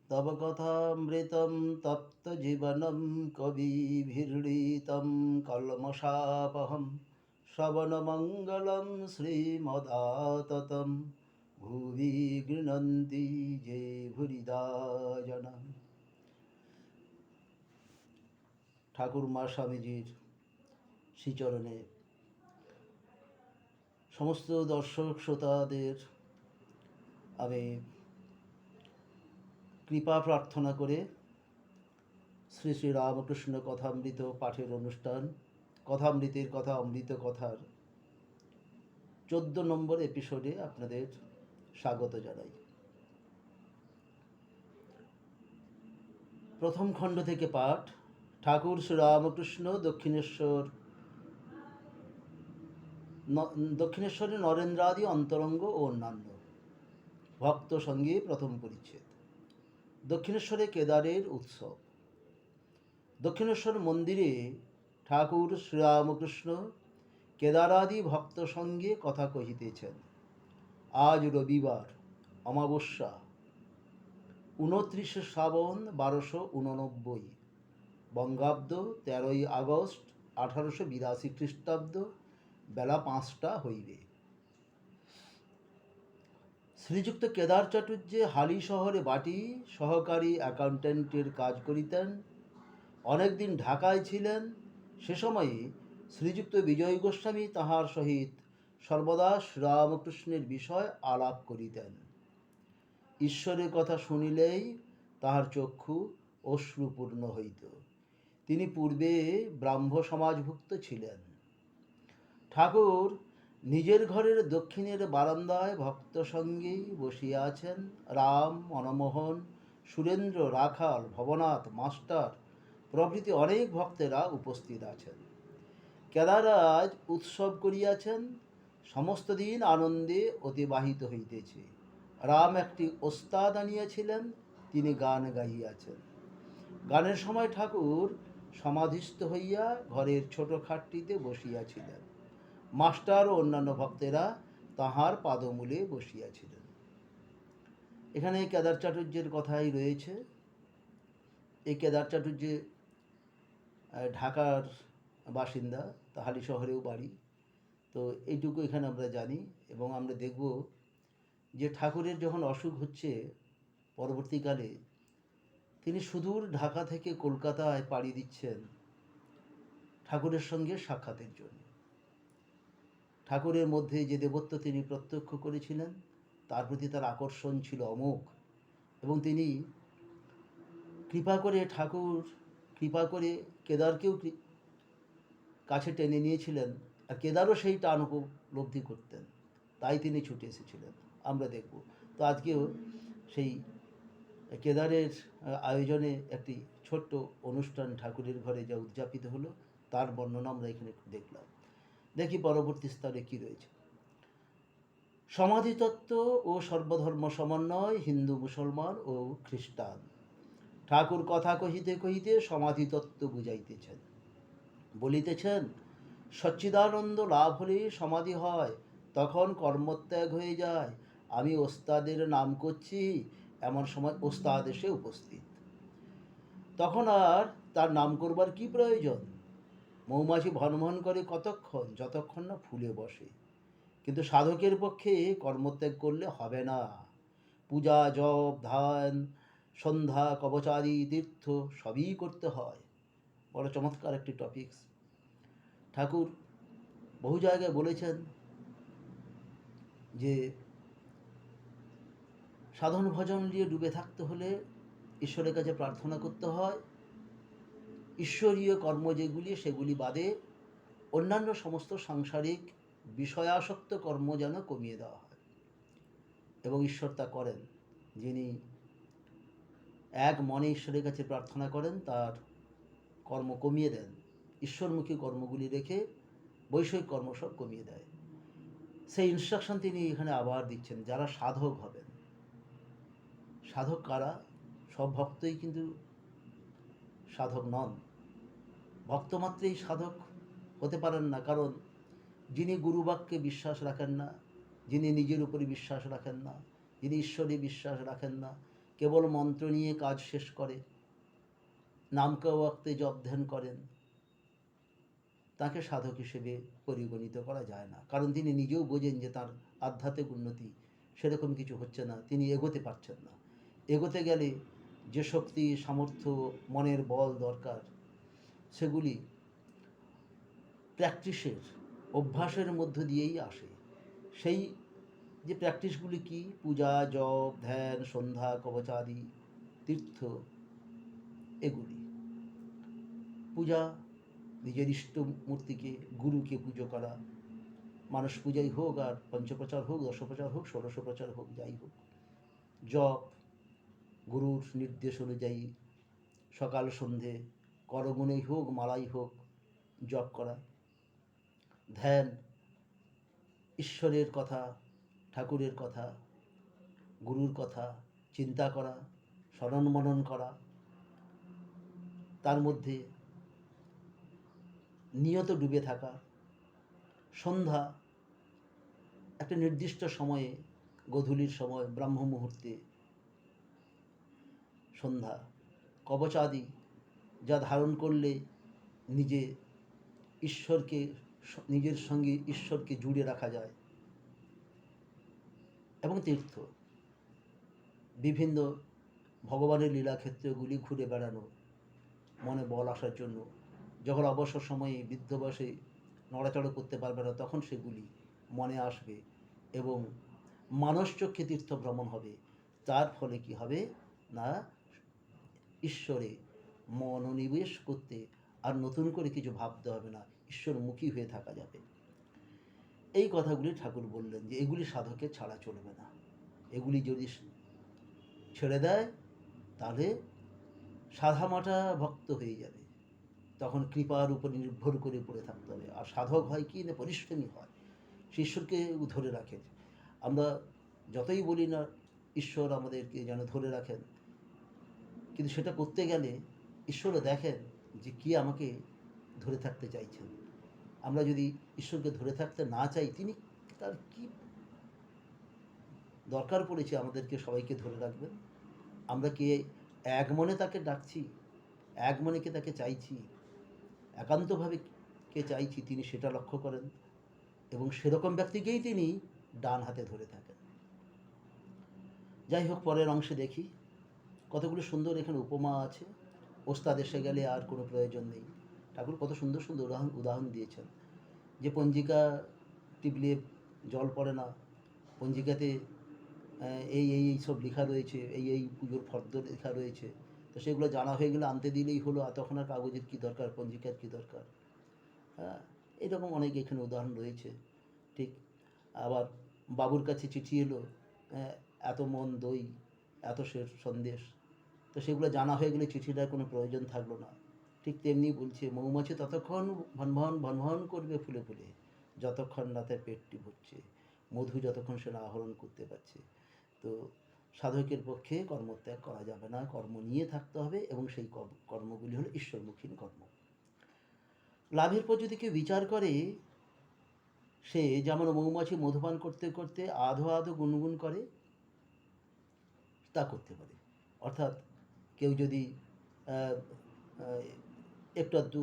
तव कथामृतं तप्तजीवनं कविभिरीडितं कल्मषापहं श्रवणमङ्गलं श्रीमदाततं भुवि गृह्णन्ति ये भूरिदा जना। ঠাকুর মা স্বামীজির শ্রীচরণে সমস্ত দর্শক শ্রোতাদের আমি কৃপা প্রার্থনা করে শ্রী শ্রী রামকৃষ্ণ কথামৃত পাঠের অনুষ্ঠান কথামৃতের কথা অমৃত কথার 14 নম্বর এপিসোডে আপনাদের স্বাগত জানাই। প্রথম খণ্ড থেকে পাঠ। ঠাকুর শ্রী রামকৃষ্ণ দক্ষিণেশ্বরে নরেন্দ্রাদি অন্তরঙ্গ ও অন্যান্য ভক্ত সঙ্গে প্রথম পরিচ্ছেদ। দক্ষিণেশ্বরে কেদারের উৎসব। দক্ষিণেশ্বর মন্দিরে ঠাকুর শ্রীরামকৃষ্ণ কেদারাদি ভক্ত সঙ্গে কথা কহিতেছেন। আজ রবিবার, অমাবস্যা, 29 শ্রাবণ 1289, বঙ্গাব্দ 13 আগস্ট 1882 খ্রিস্টাব্দ, বেলা 5টা হইবে। শ্রীযুক্ত কেদার চাটুর্যে হালি শহরে বাটি সহকারী অ্যাকাউন্ট্যান্টের কাজ করিতেন। অনেকদিন ঢাকায় ছিলেন। সে সময়ে শ্রীযুক্ত বিজয় গোস্বামী তাহার সহিত সর্বদা শ্রীরামকৃষ্ণের বিষয় আলাপ করিতেন। ঈশ্বরের কথা শুনিলেই তাহার চক্ষু অশ্রুপূর্ণ হইত। তিনি পূর্বে ব্রাহ্ম সমাজভুক্ত ছিলেন। ঠাকুর নিজের ঘরের দক্ষিণের বারান্দায় ভক্ত সঙ্গেই বসিয়া আছেন। রাম, মনমোহন, সুরেন্দ্র, রাখাল, ভবনাথ মাস্টার প্রভৃতি অনেক ভক্তেরা উপস্থিত আছেন। কেদারাজ উৎসব করিয়াছেন। সমস্ত দিন আনন্দে অতিবাহিত হইতেছে। রাম একটি ওস্তাদ আনিয়াছিলেন, তিনি গান গাইয়াছেন। গানের সময় ঠাকুর সমাধিস্থ হইয়া ঘরের ছোট খাটটিতে বসিয়াছিলেন। মাস্টার ও অন্যান্য ভক্তেরা তাহার পাদমূলে বসিয়াছিলেন। এখানে কেদার চাটুর্যের কথাই রয়েছে। এই কেদার চাটুর্যে ঢাকার বাসিন্দা, হালি শহরেও বাড়ি। তো এইটুকু এখানে আমরা জানি এবং আমরা দেখব যে ঠাকুরের যখন অসুখ হচ্ছে পরবর্তীকালে তিনি সুদূর ঢাকা থেকে কলকাতায় পাড়ি দিচ্ছেন ঠাকুরের সঙ্গে সাক্ষাতের জন্য। ঠাকুরের মধ্যে যে দেবত্ব তিনি প্রত্যক্ষ করেছিলেন তার প্রতি তার আকর্ষণ ছিল অমোঘ, এবং তিনি কৃপা করে কেদারকেও কাছে টেনে নিয়েছিলেন, আর কেদারও সেই টান উপলব্ধি করতেন, তাই তিনি ছুটে এসেছিলেন। আমরা দেখব। তো আজকেও সেই কেদারের আয়োজনে একটি ছোট্ট অনুষ্ঠান ঠাকুরের ঘরে যা উদযাপিত হলো তার বর্ণনা আমরা এখানে দেখলাম। দেখি পরবর্তী স্তরে কি রয়েছে। সমাধিতত্ত্ব ও সর্বধর্ম সমন্বয়, হিন্দু, মুসলমান ও খ্রিস্টান। ঠাকুর কথা কহিতে কহিতে সমাধিতত্ত্ব বুঝাইতেছেন। বলিতেছেন, সচ্চিদানন্দ লাভ হলে সমাধি হয়, তখন কর্মত্যাগ হয়ে যায়। আমি ওস্তাদের নাম করছি, এমন সময় ওস্তাদ এসে উপস্থিত। তখন আর তার নাম করবার কি প্রয়োজন? মৌমাছি ভনভন করে কতক্ষণ? যতক্ষণ না ফুলে বসে। কিন্তু সাধকের পক্ষে কর্মত্যাগ করলে হবে না। পূজা, জপ, ধ্যান, সন্ধ্যা, কবচাদি, তীর্থ সবই করতে হয়। বড় চমৎকার একটি টপিকস। ঠাকুর বহু জায়গায় বলেছেন যে সাধন ভজন নিয়ে ডুবে থাকতে হলে ঈশ্বরের কাছে প্রার্থনা করতে হয়। ঈশ্বরীয় কর্ম যেগুলি সেগুলি বাদে অন্যান্য সমস্ত সাংসারিক বিষয়াসক্ত কর্ম যেন কমিয়ে দেওয়া হয়, এবং ঈশ্বর তা করেন। যিনি এক মনে ঈশ্বরের কাছে প্রার্থনা করেন তার কর্ম কমিয়ে দেন। ঈশ্বরমুখী কর্মগুলি রেখে বৈষয়িক কর্ম সব কমিয়ে দেয়। সেই ইনস্ট্রাকশন তিনি এখানে আবার দিচ্ছেন। যারা সাধক হবেন, সাধক কারা? সব ভক্তই কিন্তু সাধক নন। ভক্তমাত্রেই সাধক হতে পারেন না, কারণ যিনি গুরুবাক্যে বিশ্বাস রাখেন না, যিনি নিজের উপরে বিশ্বাস রাখেন না, যিনি ঈশ্বরে বিশ্বাস রাখেন না, কেবল মন্ত্র নিয়ে কাজ শেষ করে, নামকে ওয়াক্তে জপ ধ্যান করেন, তাকে সাধক হিসেবে পরিগণিত করা যায় না। কারণ তিনি নিজেও বোঝেন যে তার আধ্যাত্মিক উন্নতি সেরকম কিছু হচ্ছে না, তিনি এগোতে পারছেন না। এগোতে গেলে যে শক্তি, সামর্থ্য, মনের বল দরকার, সেগুলি প্র্যাকটিসের, অভ্যাসের মধ্য দিয়েই আসে। সেই যে প্র্যাকটিসগুলি কি? পূজা, জপ, ধ্যান, সন্ধ্যা, কবচাদি, তীর্থ, এগুলি। পূজা, নিজের ইষ্ট মূর্তিকে, গুরুকে পুজো করা, মানস পূজাই হোক, আর পঞ্চপ্রচার হোক, দশপ্রচার হোক, ষোড়শ প্রচার হোক, যাই হোক। জপ, গুরুর নির্দেশ অনুযায়ী সকাল সন্ধে করগুণেই হোক, মালাই হোক, জপ করা। ধ্যান, ঈশ্বরের কথা, ঠাকুরের কথা, গুরুর কথা চিন্তা করা, স্মরণ মনন করা, তার মধ্যে নিয়ত ডুবে থাকা। সন্ধ্যা, একটা নির্দিষ্ট সময়ে, গোধূলির সময়, ব্রাহ্ম মুহূর্তে সন্ধ্যা। কবচাদি, যা ধারণ করলে নিজে ঈশ্বরকে, নিজের সঙ্গে ঈশ্বরকে জুড়ে রাখা যায়। এবং তীর্থ, বিভিন্ন ভগবানের লীলাক্ষেত্রগুলি ঘুরে বেড়ানো, মনে বল আসার জন্য। যখন অবসর সময়ে, বৃদ্ধ বয়সে নড়াচড়া করতে পারবে না, তখন সেগুলি মনে আসবে এবং মানসচক্ষে তীর্থ ভ্রমণ হবে। তার ফলে কি হবে না, ঈশ্বরে মনোনিবেশ করতে আর নতুন করে কিছু ভাবতে হবে না, ঈশ্বরমুখী হয়ে থাকা যাবে। এই কথাগুলি ঠাকুর বললেন যে এগুলি সাধকের ছাড়া চলবে না। এগুলি যদি ছেড়ে দেয় তাহলে সাধামাটা ভক্ত হয়ে যাবে, তখন কৃপার উপর নির্ভর করে পড়ে থাকতে হবে। আর সাধক হয় কি না, পরিশ্রমী হয়, সে ঈশ্বরকে ধরে রাখেন। আমরা যতই বলি না ঈশ্বর আমাদেরকে যেন ধরে রাখেন, কিন্তু সেটা করতে গেলে ঈশ্বরও দেখেন যে কি আমাকে ধরে থাকতে চাইছেন। আমরা যদি ঈশ্বরকে ধরে থাকতে না চাই, তিনি তার কি দরকার পড়েছে আমাদেরকে সবাইকে ধরে রাখবেন? আমরা কি এক মনে তাকে ডাকছি, এক মনে কে তাকে চাইছি, একান্তভাবে কে চাইছি, তিনি সেটা লক্ষ্য করেন এবং সেরকম ব্যক্তিকেই তিনি ডান হাতে ধরে থাকেন। যাই হোক, পরের অংশে দেখি কতগুলো সুন্দর এখানে উপমা আছে। ওস্তাদ এসে গেলে আর কোনো প্রয়োজন নেই। ঠাকুর কত সুন্দর সুন্দর উদাহরণ দিয়েছেন যে পঞ্জিকা টিপলে জল পড়ে না, পঞ্জিকাতে এই এই সব লেখা রয়েছে, এই এই পুজোর ফর্দ লেখা রয়েছে, তো সেগুলো জানা হয়ে গেলে আনতে দিলেই হলো, আর তখন আর কাগজের কী দরকার, পঞ্জিকার কী দরকার। হ্যাঁ, এরকম অনেক এখানে উদাহরণ রয়েছে। ঠিক আবার বাবুর কাছে চিঠি এলো, এত মন দই, এত সন্দেশ, তো সেগুলো জানা হয়ে গেলে চিঠিটার কোনো প্রয়োজন থাকলো না। ঠিক তেমনি বলছে মৌমাছি ততক্ষণ ভনভন ভনভন করবে ফুলে ফুলে যতক্ষণ না তার পেটটি ভরছে, মধু যতক্ষণ সে না আহরণ করতে পারছে। তো সাধকের পক্ষে কর্মত্যাগ করা যাবে না, কর্ম নিয়ে থাকতে হবে এবং সেই কর্মগুলি হলো ঈশ্বরমুখী কর্ম। লাভের পর যদি কেউ বিচার করে, সে যেমন মৌমাছি মধুপান করতে করতে আধো আধো গুনগুন করে, তা করতে পারে। অর্থাৎ কেউ যদি একটু আধটু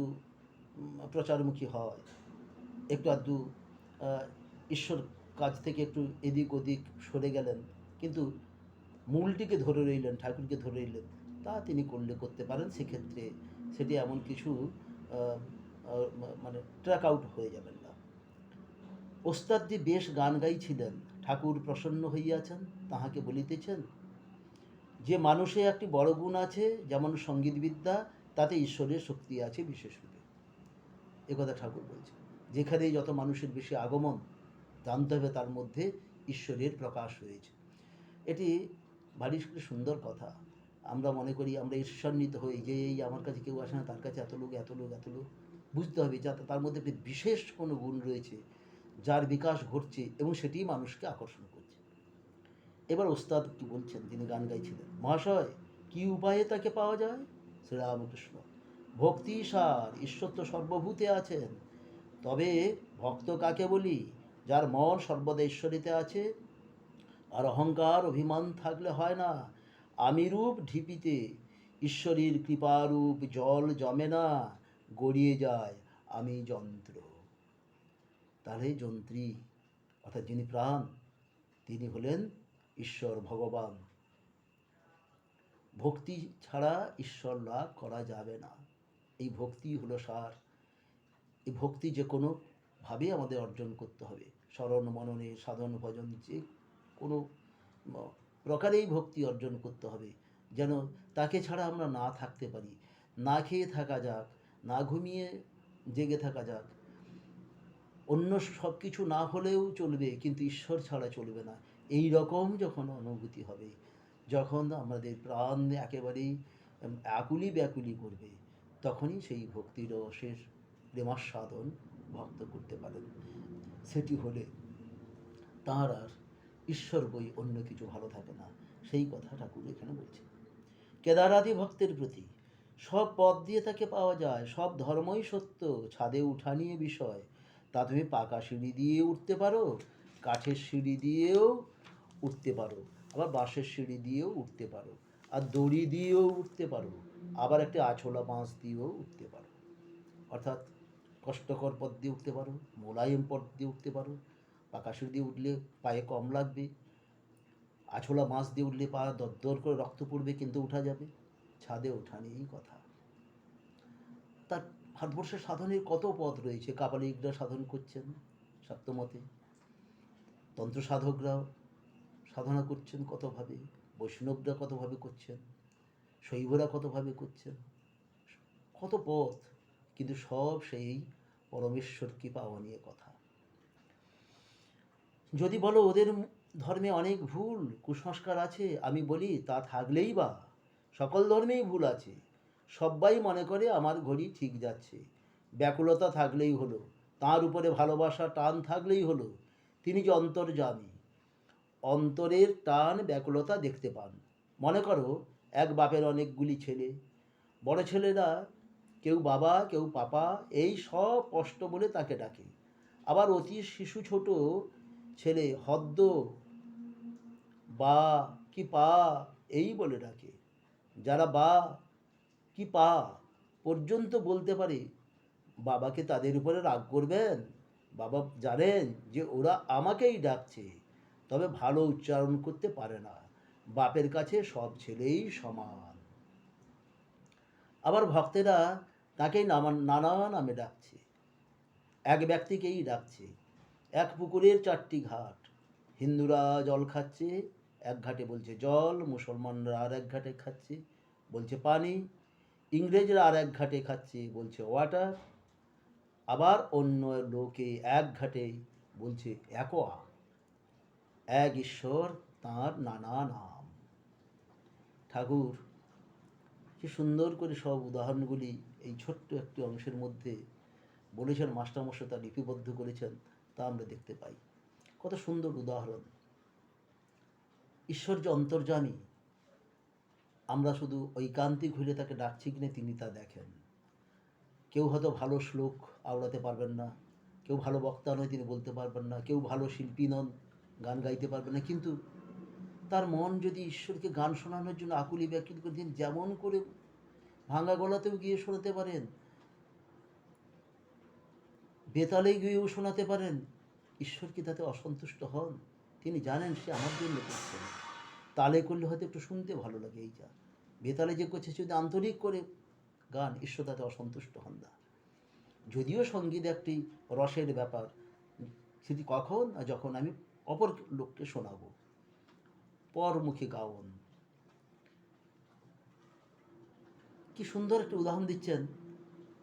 প্রচারমুখী হয়, একটু আধটু ঈশ্বর কাজ থেকে একটু এদিক ওদিক সরে গেলেন, কিন্তু মূলটিকে ধরে রইলেন, ঠাকুরকে ধরে রইলেন, তা তিনি করতে পারেন। সেক্ষেত্রে সেটি এমন কিছু মানে ট্র্যাক আউট হয়ে যাবেন না। ওস্তাদজি বেশ গান গাইছিলেন, ঠাকুর প্রসন্ন হইয়াছেন, তাহাকে বলিতেছেন যে মানুষে একটি বড় গুণ আছে, যেমন সঙ্গীতবিদ্যা, তাতে ঈশ্বরের শক্তি আছে বিশেষরূপে। একথা ঠাকুর বলছেন। যেখানেই যত মানুষের বেশি আগমন, জানতে হবে তার মধ্যে ঈশ্বরের প্রকাশ হয়েছে। এটি ভারী সুন্দর কথা। আমরা মনে করি আমরা ঈশ্বরান্বিত হই, যে এই আমার কাছে কেউ আসে না, তার কাছে এত লোক এত লোক এত লোক। বুঝতে হবে যাতে তার মধ্যে একটি বিশেষ কোনো গুণ রয়েছে, যার বিকাশ ঘটছে এবং সেটিই মানুষকে আকর্ষণ করছে। এবার ওস্তাদ কি বলছেন, তিনি গান গাইছিলেন, মহাশয় কি উপায়ে তাকে পাওয়া যায়? শ্রীরামকৃষ্ণ, ভক্তি সার, ঈশ্বর তো সর্বভূতে আছেন, তবে ভক্ত কাকে বলি? যার মন সর্বদা ঈশ্বরেতে আছে, আর অহংকার অভিমান থাকলে হয় না। আমিরূপ ঢিপিতে ঈশ্বরের কৃপারূপ জল জমে না, গড়িয়ে যায় আমি যন্ত্র। তাহলে যন্ত্রী অর্থাৎ যিনি প্রাণ, তিনি হলেন ঈশ্বর ভগবান। ভক্তি ছাড়া ঈশ্বর লাভ করা যাবে না। এই ভক্তি হলো সার। এই ভক্তি যে কোনোভাবে আমাদের অর্জন করতে হবে। স্মরণ মননে সাধন ভজন যে কোনো প্রকারেই ভক্তি অর্জন করতে হবে, যেন তাকে ছাড়া আমরা না থাকতে পারি। না খেয়ে থাকা যাক, না ঘুমিয়ে জেগে থাকা যাক, অন্য সব কিছু না হলেও চলবে, কিন্তু ঈশ্বর ছাড়া চলবে না। এই রকম যখন অনুভূতি হবে, যখন আমাদের প্রাণ একেবারেই আকুলি ব্যাকুলি করবে, তখনই সেই ভক্তির রসের প্রেমাস্বাদন ভক্ত করতে পারেন। সেটি হলে তাঁর আর ঈশ্বর বই অন্য কিছু ভালো থাকে না। সেই কথা ঠাকুর এখানে বলছে। কেদারাদি ভক্তের প্রতি সব পথ দিয়ে তাকে পাওয়া যায়, সব ধর্মই সত্য, ছাদে উঠা নিয়ে বিষয়। তা তুমি পাকা সিঁড়ি দিয়ে উঠতে পারো, কাঠের সিঁড়ি দিয়েও উঠতে পারো, আবার বাঁশের সিঁড়ি দিয়েও উঠতে পারো, আর দড়ি দিয়েও উঠতে পারো, আবার একটা আছলা বাঁশ দিয়েও উঠতে পারো। অর্থাৎ কষ্টকর পথ দিয়ে উঠতে পারো, মোলায়েম পথ দিয়ে উঠতে পারো। পাকা সিঁড়ি দিয়ে উঠলে পায়ে কম লাগবে, আছলা বাঁশ দিয়ে উঠলে পা দরদর করে রক্ত পড়বে, কিন্তু উঠা যাবে। ছাদে ওঠা নিয়েই কথা। তার ভারতবর্ষের সাধনের কত পথ রয়েছে। কাপালিকরা সাধন করছেন সপ্তমতে, তন্ত্র সাধকরাও সাধনা করছেন কতভাবে, বৈষ্ণবরা কতভাবে করছেন, শৈবরা কতভাবে করছেন, কত পথ, কিন্তু সব সেই পরমেশ্বরকে পাওয়া নিয়ে কথা। যদি বলো ওদের ধর্মে অনেক ভুল কুসংস্কার আছে, আমি বলি তা থাকলেই বা, সকল ধর্মেই ভুল আছে। সবাই মনে করে আমার ঘড়ি ঠিক যাচ্ছে। ব্যাকুলতা থাকলেই হলো, তার উপরে ভালোবাসা টান থাকলেই হলো। তিনি যে অন্তর্যামী, অন্তরের টান ব্যাকুলতা দেখতে পান। মনে করো এক বাপের অনেকগুলি ছেলে, বড় ছেলেরা কেউ বাবা কেউ পাপা এই সব কষ্ট বলে তাকে ডাকে। আবার অতি শিশু ছোট ছেলে হদ্দ বা কি পা এই বলে ডাকে। যারা বা কি পা পর্যন্ত বলতে পারে, বাবাকে তাদের উপরে রাগ করবেন? বাবা জানেন যে ওরা আমাকেই ডাকছে, তবে ভালো উচ্চারণ করতে পারে না। বাপের কাছে সব ছেলেই সমান। আবার ভক্তেরা তাকেই নানা নামে ডাকছে, এক ব্যক্তিকেই ডাকছে। এক পুকুরের 4টি ঘাট, হিন্দুরা জল খাচ্ছে, এক ঘাটে বলছে জল, মুসলমানরা আর এক ঘাটে খাচ্ছে বলছে পানি, ইংরেজরা আর এক ঘাটে খাচ্ছে বলছে ওয়াটার, আবার অন্য লোকে এক ঘাটে বলছে অ্যাকোয়া। এক ঈশ্বর, তাঁর নানা নাম। ঠাকুর কি সুন্দর করে সব উদাহরণগুলি এই ছোট্ট একটি অংশের মধ্যে বলেছেন, মাস্টারমশাই তা লিপিবদ্ধ করেছেন, তা আমরা দেখতে পাই। কত সুন্দর উদাহরণ। ঈশ্বর যে অন্তর্যামী, আমরা শুধু ঐকান্তিক হইলে তাকে ডাকছি কিনা তিনি তা দেখেন। কেউ হয়তো ভালো শ্লোক আওড়াতে পারবেন না, কেউ ভালো বক্তা নয় তিনি বলতে পারবেন না, কেউ ভালো শিল্পী নন গান গাইতে পারবেন না, কিন্তু তার মন যদি ঈশ্বরকে গান শোনানোর জন্য আকুলি ব্যাকুল করে দিন, যেমন করে ভাঙা গলাতেও গিয়ে শোনাতে পারেন, বেতালে গিয়েও শোনাতে পারেন, ঈশ্বর কি তাতে অসন্তুষ্ট হন? তিনি জানেন সে আমার জন্য করছেন। তালে করলে হয়তো একটু শুনতে ভালো লাগে, এই যা বেতালে যে করছে যদি আন্তরিক করে গান, ঈশ্বর তাতে অসন্তুষ্ট হন না। যদিও সঙ্গীত একটি রসের ব্যাপার, সেটি কখন? যখন আমি অপর লোককে শোনাবো, পরমুখী গাওন। কি সুন্দর একটা উদাহরণ দিচ্ছেন।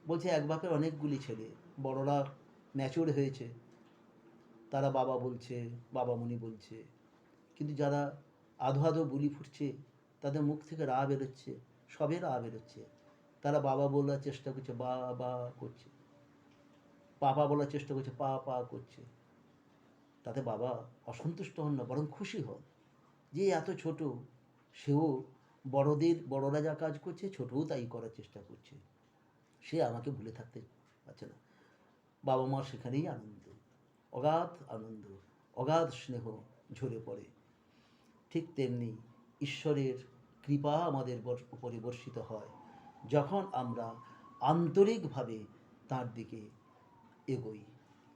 বলছে এক বাপের অনেকগুলি ছেলে, বড়রা ম্যাচিওর হয়েছে, তারা বাবা বলছে, বাবামণি বলছে, কিন্তু যারা আধো আধো বুলি ফুটছে, তাদের মুখ থেকে রা বেরোচ্ছে, সবে রা বেরোচ্ছে, তারা বাবা বলার চেষ্টা করছে, বা বা করছে, পাপা বলার চেষ্টা করছে, পা পা করছে। তাতে বাবা অসন্তুষ্ট হন না, বরং খুশি হন যে এত ছোট, সেও বড়রা যা কাজ করছে ছোটও তাই করার চেষ্টা করছে, সে আমাকে ভুলে থাকতে পারছে না। বাবা মার সেখানেই আনন্দ, অগাধ আনন্দ, অগাধ স্নেহ ঝরে পড়ে। ঠিক তেমনি ঈশ্বরের কৃপা আমাদের উপরে বর্ষিত হয় যখন আমরা আন্তরিকভাবে তার দিকে এগোই,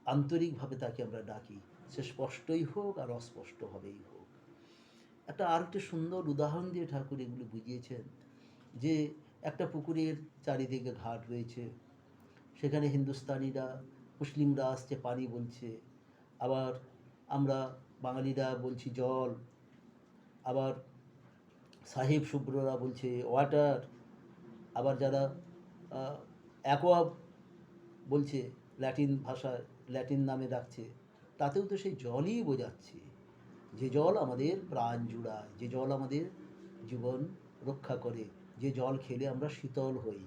আন্তরিকভাবে তাকে আমরা ডাকি, সে স্পষ্টই হোক আর অস্পষ্টভাবেই হোক। আরেকটি সুন্দর উদাহরণ দিয়ে ঠাকুর এগুলো বুঝিয়েছেন যে একটা পুকুরের চারিদিকে ঘাট রয়েছে, সেখানে হিন্দুস্তানিরা মুসলিমরা আসছে পানি বলছে, আবার আমরা বাঙালিরা বলছি জল, আবার সাহেব শুভ্ররা বলছে ওয়াটার, আবার যারা অ্যাকোয়া বলছে ল্যাটিন ভাষায়, ল্যাটিন নামে ডাকছে, তাতেও তো সেই জলই বোঝাচ্ছে, যে জল আমাদের প্রাণ জুড়ায়, যে জল আমাদের জীবন রক্ষা করে, যে জল খেলে আমরা শীতল হই,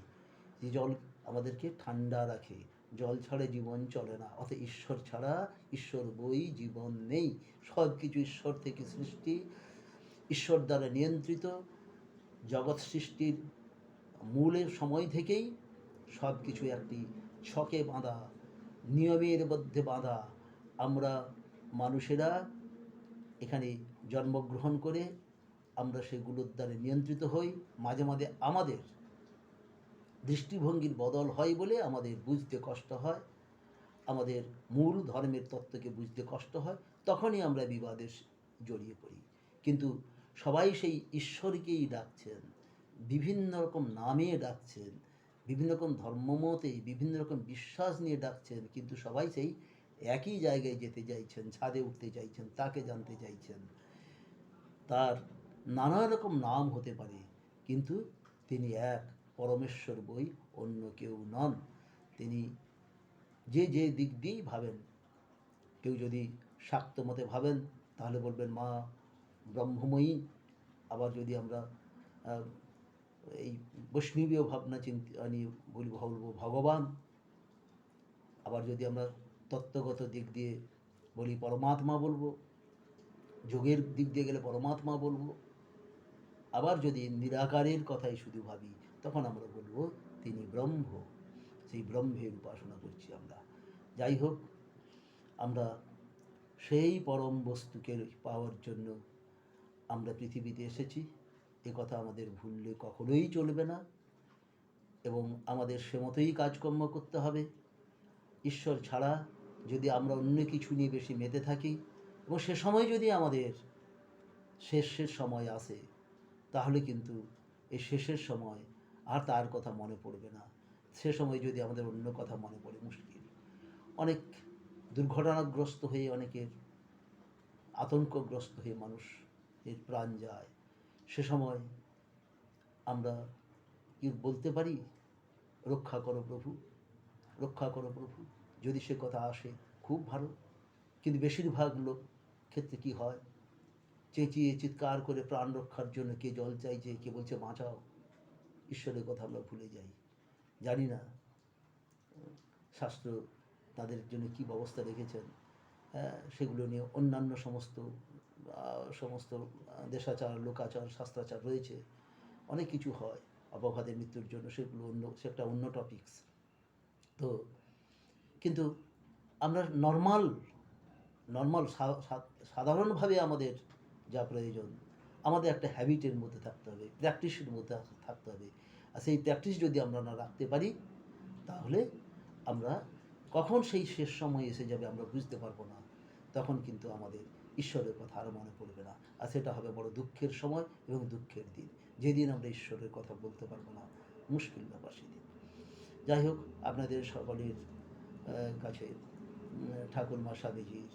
যে জল আমাদেরকে ঠান্ডা রাখে। জল ছাড়া জীবন চলে না, অর্থাৎ ঈশ্বর ছাড়া, ঈশ্বর বই জীবন নেই। সব কিছু ঈশ্বর থেকে সৃষ্টি, ঈশ্বর দ্বারা নিয়ন্ত্রিত। জগৎ সৃষ্টির মূলের সময় থেকেই সব কিছু একটি ছকে বাঁধা, নিয়মের মধ্যে বাঁধা। আমরা মানুষেরা এখানে জন্মগ্রহণ করে আমরা সেগুলোর দ্বারা নিয়ন্ত্রিত হই। মাঝে মাঝে আমাদের দৃষ্টিভঙ্গির বদল হয় বলে আমাদের বুঝতে কষ্ট হয়, আমাদের মূল ধর্মের তত্ত্বকে বুঝতে কষ্ট হয়, তখনই আমরা বিবাদে জড়িয়ে পড়ি। কিন্তু সবাই সেই ঈশ্বরকেই ডাকছেন, বিভিন্ন রকম নামে ডাকছেন, বিভিন্ন রকম ধর্মমতে বিভিন্ন রকম বিশ্বাস নিয়ে ডাকছেন, কিন্তু সবাই সেই একই জায়গায় যেতে চাইছেন, ছাদে উঠতে চাইছেন, তাকে জানতে চাইছেন। তার নানা রকম নাম হতে পারে, কিন্তু তিনি এক, পরমেশ্বর বই অন্য কেউ নন। তিনি যে যে দিক দিয়েই ভাবেন, কেউ যদি শাক্ত মতে ভাবেন তাহলে বলবেন মা ব্রহ্মময়ী, আবার যদি আমরা এই বৈষ্ণবীয় ভাবনা চিন্তা নিয়ে বলবো ভগবান, আবার যদি আমরা তত্ত্বগত দিক দিয়ে বলি পরমাত্মা বলবো, যোগের দিক দিয়ে গেলে পরমাত্মা বলবো, আবার যদি নিরাকারের কথাই শুধু ভাবি তখন আমরা বলবো তিনি ব্রহ্ম, সেই ব্রহ্মের উপাসনা করছি আমরা। যাই হোক, আমরা সেই পরম বস্তুকে পাওয়ার জন্য আমরা পৃথিবীতে এসেছি, এ কথা আমাদের ভুললে কখনোই চলবে না, এবং আমাদের সে মতোই কাজকর্ম করতে হবে। ঈশ্বর ছাড়া যদি আমরা অন্য কিছু নিয়ে বেশি মেতে থাকি, এবং সে সময় যদি আমাদের শেষের সময় আসে, তাহলে কিন্তু এই শেষের সময় আর তার কথা মনে পড়বে না। সে সময় যদি আমাদের অন্য কথা মনে পড়ে, মুশকিল। অনেক দুর্ঘটনাগ্রস্ত হয়ে, অনেকের আতঙ্কগ্রস্ত হয়ে মানুষ এর প্রাণ যায়। সে সময় আমরা কি বলতে পারি, রক্ষা করো প্রভু, রক্ষা করো প্রভু? যদি সে কথা আসে খুব ভালো, কিন্তু বেশিরভাগ লোক ক্ষেত্রে কি হয়, চেঁচিয়ে চিৎকার করে প্রাণ রক্ষার জন্য কে জল চাইছে, কে বলছে বাঁচাও, ঈশ্বরের কথা আমরা ভুলে যাই। জানি না শাস্ত্র তাদের জন্য কি ব্যবস্থা রেখেছেন, সেগুলো নিয়ে অন্যান্য সমস্ত সমস্ত দেশাচার, লোকাচার, শাস্ত্রাচার রয়েছে, অনেক কিছু হয় অপঘাতে মৃত্যুর জন্য, সেগুলো সে একটা অন্য টপিকস। তো কিন্তু আমরা নর্মাল সাধারণভাবে আমাদের যা প্রয়োজন, আমাদের একটা হ্যাবিটের মধ্যে থাকতে হবে, প্র্যাকটিসের মধ্যে থাকতে হবে। আর সেই প্র্যাকটিস যদি আমরা না রাখতে পারি, তাহলে আমরা কখন সেই শেষ সময় এসে যাবে আমরা বুঝতে পারবো না। তখন কিন্তু আমাদের ঈশ্বরের কথা আর মনে পড়বে না, আর সেটা হবে বড় দুঃখের সময় এবং দুঃখের দিন, যেদিন আমরা ঈশ্বরের কথা বলতে পারবো না। মুশকিল ব্যাপার সেদিন। যাই হোক, আপনাদের সকলের কাছে ঠাকুরমা স্বামীজির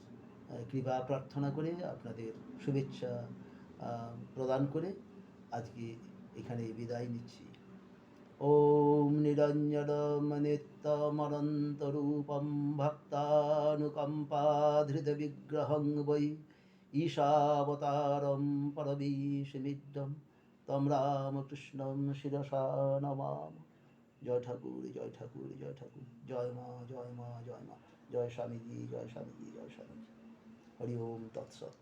কৃপা প্রার্থনা করে, আপনাদের শুভেচ্ছা প্রদান করে আজকে এখানে বিদায় নিচ্ছি। ওম নিরঞ্জনমনিত্যমনন্তরূপম ভক্তানুকম্পাধৃতবিগ্রহং বৈ ঈশাবতারম পরমেশমিড্ডম তম রামকৃষ্ণম শিরসা নমাম। জয় ঠাকুর, জয় ঠাকুর, জয় ঠাকুর, জয় মা, জয় মা, জয় মা, জয় স্বামীজি, জয় স্বামীজি, জয় স্বামীজি। হরি ওম তৎসৎ।